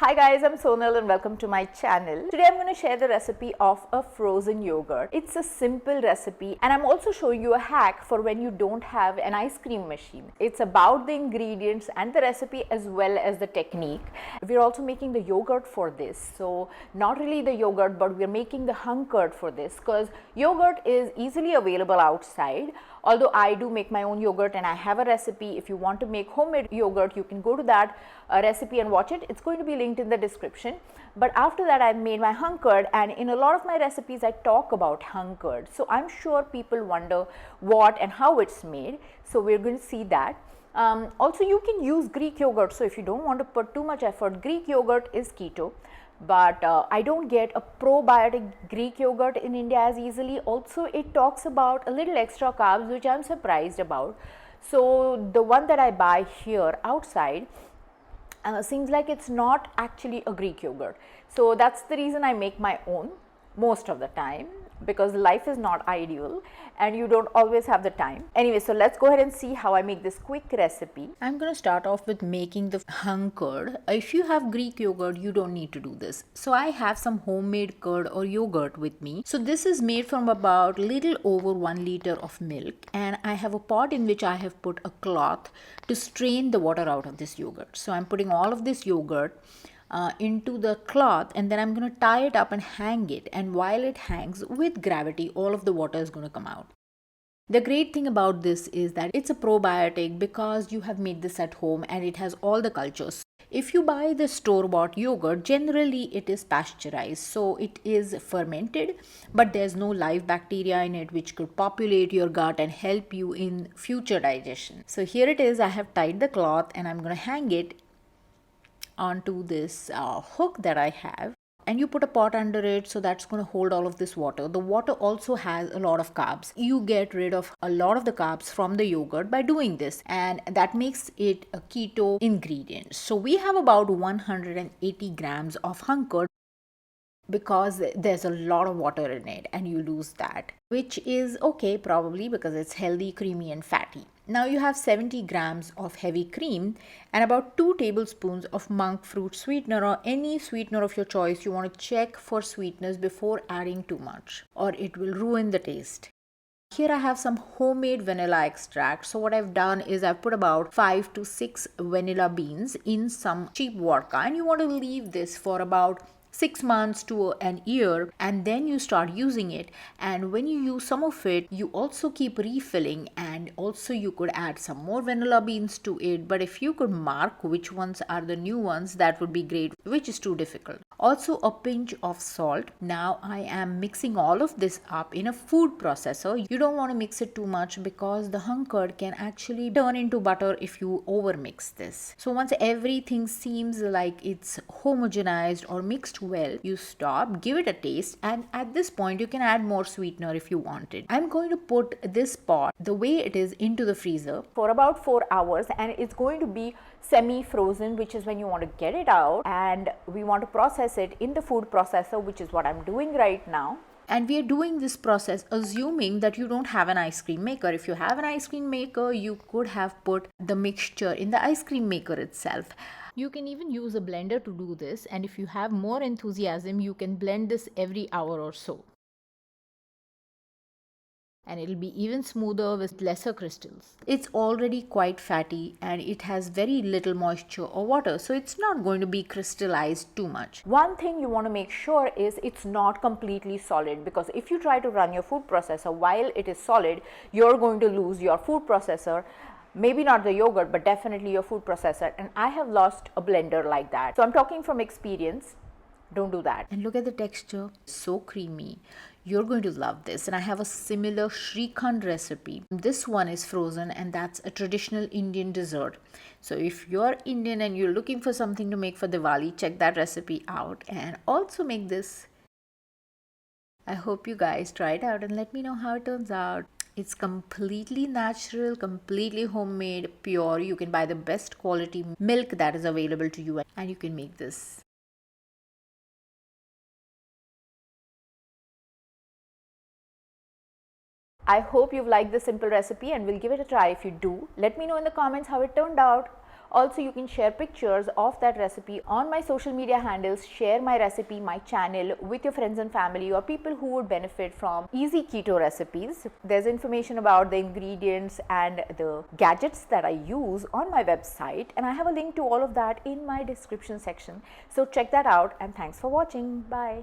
Hi guys, I'm Sonal and welcome to my channel. Today I'm going to share the recipe of a frozen yogurt. It's a simple recipe and I'm also showing you a hack for when you don't have an ice cream machine. It's about the ingredients and the recipe as well as the technique. We're also making the yogurt for this. So not really the yogurt, but we're making the hung curd for this because yogurt is easily available outside. Although I do make my own yogurt and I have a recipe. If you want to make homemade yogurt, you can go to that recipe and watch it. It's going to be linked in the description. But after that, I made my hung curd, and in a lot of my recipes I talk about hung curd. So I'm sure people wonder what and how it's made. So we're going to see that. Also, you can use Greek yogurt. So if you don't want to put too much effort, Greek yogurt is keto. But I don't get a probiotic Greek yogurt in India as easily. Also, it talks about a little extra carbs, which I'm surprised about. So the one that I buy here outside seems like it's not actually a Greek yogurt. So that's the reason I make my own most of the time, because life is not ideal and you don't always have the time. Anyway, so let's go ahead and see how I make this quick recipe. I'm going to start off with making the hung curd. If you have Greek yogurt, you don't need to do this. So I have some homemade curd or yogurt with me. So this is made from about little over 1 liter of milk, and I have a pot in which I have put a cloth to strain the water out of this yogurt. So I'm putting all of this yogurt into the cloth, and then I'm going to tie it up and hang it, and while it hangs with gravity, all of the water is going to come out. The great thing about this is that it's a probiotic because you have made this at home and it has all the cultures. If you buy the store-bought yogurt, generally it is pasteurized, so it is fermented, but there's no live bacteria in it which could populate your gut and help you in future digestion. So here it is. I have tied the cloth and I'm going to hang it onto this hook that I have, and you put a pot under it, so that's going to hold all of this water. The water also has a lot of carbs. You get rid of a lot of the carbs from the yogurt by doing this, and that makes it a keto ingredient. So we have about 180 grams of hung curd, because there's a lot of water in it and you lose that, which is okay probably because it's healthy, creamy and fatty. Now you have 70 grams of heavy cream and about 2 tablespoons of monk fruit sweetener, or any sweetener of your choice. You want to check for sweetness before adding too much or it will ruin the taste. Here I have some homemade vanilla extract. So what I've done is I've put about 5 to 6 vanilla beans in some cheap vodka, and you want to leave this for about 6 months to an year, and then you start using it. And when you use some of it, you also keep refilling, and also you could add some more vanilla beans to it. But if you could mark which ones are the new ones, that would be great, which is too difficult. Also a pinch of salt. Now I am mixing all of this up in a food processor. You don't want to mix it too much because the hung curd can actually turn into butter if you over mix this. So once everything seems like it's homogenized or mixed well, you stop, give it a taste, and at this point you can add more sweetener if you want it. I'm going to put this pot the way it is into the freezer for about 4 hours, and it's going to be semi-frozen, which is when you want to get it out and we want to process it in the food processor, which is what I'm doing right now. And we are doing this process assuming that you don't have an ice cream maker. If you have an ice cream maker, you could have put the mixture in the ice cream maker itself. You can even use a blender to do this, and if you have more enthusiasm, you can blend this every hour or so. And it'll be even smoother with lesser crystals. It's already quite fatty and it has very little moisture or water, so it's not going to be crystallized too much. One thing you want to make sure is it's not completely solid, because if you try to run your food processor while it is solid, you're going to lose your food processor. Maybe not the yogurt, but definitely your food processor. And I have lost a blender like that. So I'm talking from experience. Don't do that. And look at the texture, so creamy. You're going to love this. And I have a similar Shrikhand recipe. This one is frozen, and that's a traditional Indian dessert. So if you're Indian and you're looking for something to make for Diwali, check that recipe out and also make this. I hope you guys try it out and let me know how it turns out. It's completely natural, completely homemade, pure. You can buy the best quality milk that is available to you, and you can make this. I hope you've liked this simple recipe and will give it a try. If you do, let me know in the comments how it turned out. Also, you can share pictures of that recipe on my social media handles, share my recipe, my channel with your friends and family or people who would benefit from easy keto recipes. There's information about the ingredients and the gadgets that I use on my website, and I have a link to all of that in my description section. So check that out, and thanks for watching. Bye.